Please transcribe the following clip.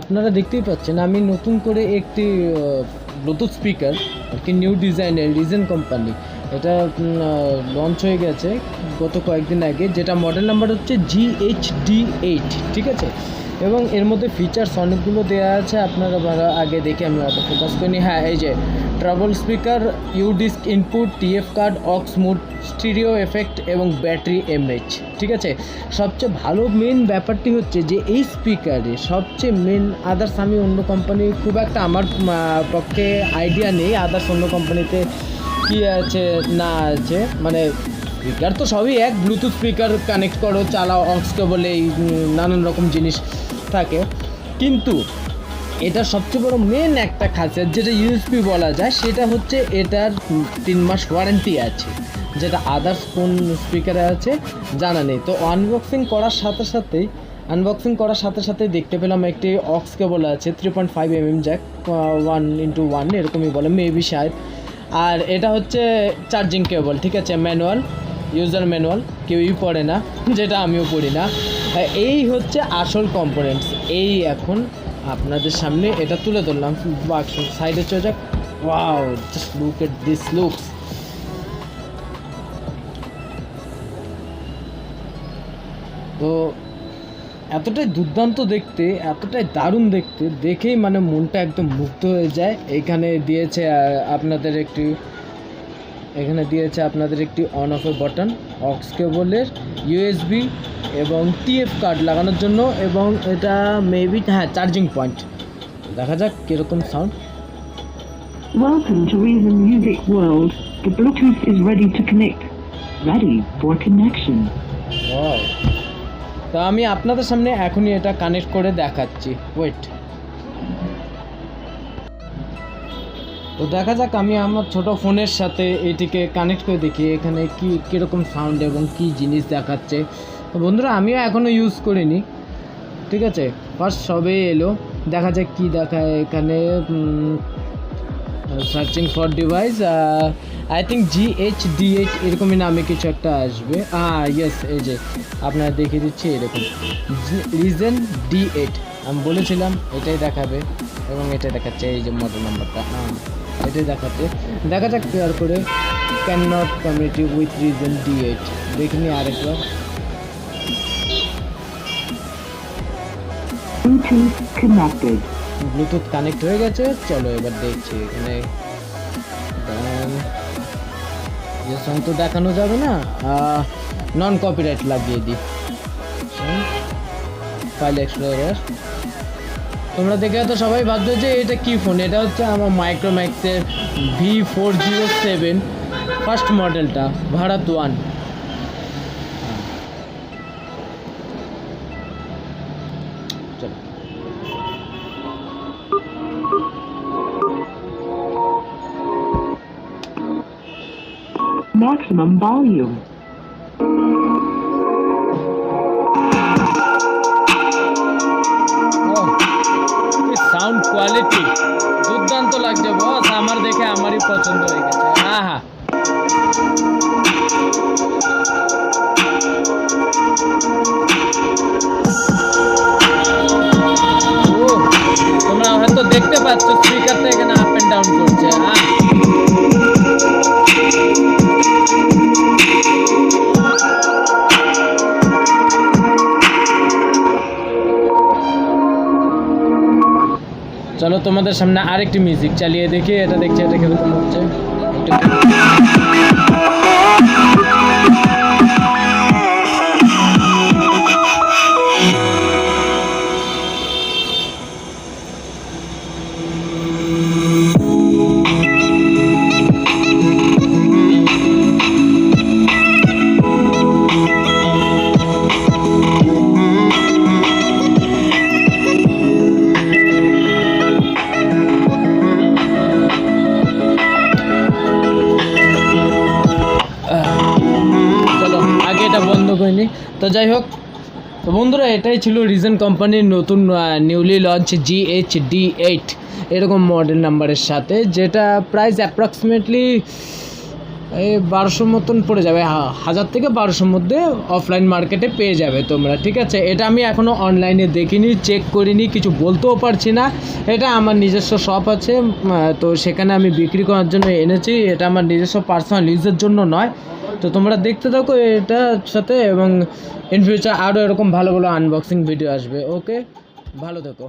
আপনারা দেখতেই পাচ্ছেন আমি নতুন করে একটি ব্লুটুথ স্পিকার একটি নিউ ডিজাইনের রিজন কোম্পানি, এটা লঞ্চ হয়ে গেছে গত কয়েকদিন আগে, যেটা মডেল নাম্বার হচ্ছে GHD8, ঠিক আছে। এবং এর মধ্যে ফিচার্স অনেকগুলো দেওয়া আছে, আপনারা আগে দেখে আমি অত ফোকাস করিনি। হ্যাঁ, এই যে travel speaker, U disk input, TF card, aux mode, stereo effect এবং ব্যাটারি এমএইচ, ঠিক আছে। সবচেয়ে ভালো মেন ব্যাপারটি হচ্ছে যে এই স্পিকারে সবচেয়ে মেন, আদার্স আমি অন্য কোম্পানি খুব একটা আমার পক্ষে আইডিয়া নেই আদার্স অন্য কোম্পানিতে কী আছে না আছে, মানে স্পিকার তো সবই এক, ব্লুটুথ স্পিকার কানেক্ট করো, চালাও, অক্স কেবল, এই নানান রকম জিনিস থাকে। কিন্তু এটা সবচেয়ে বড় মেন একটা খাসিয়ত যেটা ইউএসপি বলা যায়, সেটা হচ্ছে এটার 3 মাস ওয়ারেন্টি আছে, যেটা আদার্স কোন স্পিকারে আছে জানা নেই। তো আনবক্সিং করার সাথে সাথেই দেখতে পেলাম একটি অক্স কেবল আছে, 3.5 mm জ্যাক, 1x1 এরকমই বলে মেবি শায়দ। আর এটা হচ্ছে চার্জিং কেবল, ঠিক আছে, ম্যানুয়াল, ইউজার ম্যানুয়াল, কেউই পড়ে না, যেটা আমিও পড়ি না। এই হচ্ছে আসল কম্পোনেন্টস। এই এখন আপনাদের সামনে এটা তুলে ধরলাম, বাক্স সাইডে চলে যাক। Wow, just look at this looks. তো এতটাই দুর্দান্ত দেখতে, এতটাই দারুণ দেখতে, দেখেই মানে মনটা একদম মুগ্ধ হয়ে যায়। এখানে দিয়েছে আপনাদের একটি অন অফের বাটন, অক্স কেবলের, ইউএসবি এবং TF কার্ড লাগানোর জন্য, এবং এটা মেবি হ্যাঁ চার্জিং পয়েন্ট। দেখা যাক কীরকম sound. Welcome to Reason Music World. The Bluetooth is ready to connect. Ready for connection. Wow. তো আমি আপনাদের সামনে এখনই এটা কানেক্ট করে দেখাচ্ছি, ওয়েট। তো দেখা যাক, আমি আমার ছোট ফোনের সাথে এটিকে কানেক্ট করে দেখি এখানে কীরকম সাউন্ড এবং কি জিনিস দেখাচ্ছে। তো বন্ধুরা, আমিও এখনও ইউজ করিনি, ঠিক আছে, ফার্স্ট সবে এলো। দেখা যাক কি দেখায় এখানে। Searching for device, I think GHD8 এরকমই নামে কিছু একটা আসবে। ইয়েস, এই যে আপনারা দেখিয়ে দিচ্ছি, এরকম রিজন D8 আমি বলেছিলাম এটাই দেখাবে, এবং এটাই দেখাচ্ছে, এই যে মডেল নাম্বারটা এটাই দেখাচ্ছে। দেখা যাক পেয়ার করে, can not community with reason D8, দেখিনি আরেকবার। ব্লুটুথ কানেক্ট হয়ে গেছে, চলো এবার দেখছি। এখানে যে সং তো দেখানো যাবে না, নন কপিরাইট লাগিয়ে দিই। ফাইল এক্সপ্লোরার, তোমরা দেখে তো সবাই ভাবছো যে এটা কি ফোন। এটা হচ্ছে আমার মাইক্রোম্যাক্সের V407 ফার্স্ট মডেলটা, ভারত 1। চলো maximum volume. সাউন্ড কোয়ালিটি দুর্দান্ত লাগছে বস, আমার দেখে আমারই পছন্দ হয়ে গেছে। হ্যাঁ, তোমরা হয়তো দেখতে পাচ্ছ স্পিকারটা এখানে আপ এন্ড ডাউন করছে। চলো তোমাদের সামনে আরেকটি মিউজিক চালিয়ে দেখি, এটা দেখছি এটা কিরকম হচ্ছে। বন্ধ করিনি। তো যাই হোক, তো বন্ধুরা, এটাই ছিল রিজন কোম্পানির নতুন নিউলি লঞ্চ GHD8 এরকম মডেল নাম্বারের সাথে, যেটা প্রাইস অ্যাপ্রক্সিমেটলি এই 1200 মতন পড়ে যাবে, 1000 থেকে 1200 মধ্যে অফলাইন মার্কেটে পেয়ে যাবে তোমরা, ঠিক আছে। এটা আমি এখনও অনলাইনে দেখিনি, চেক করিনি, কিছু বলতেও পারছি না। এটা আমার নিজস্ব শপ আছে, তো সেখানে আমি বিক্রি করার জন্য এনেছি, এটা আমার নিজস্ব পার্সোনাল ইউজের জন্য নয়। তো তোমরা দেখতে থাকো এটার সাথে, এবং ইন ফিউচার আরও এরকম ভালো ভালো আনবক্সিং ভিডিও আসবে। ওকে, ভালো থেকো।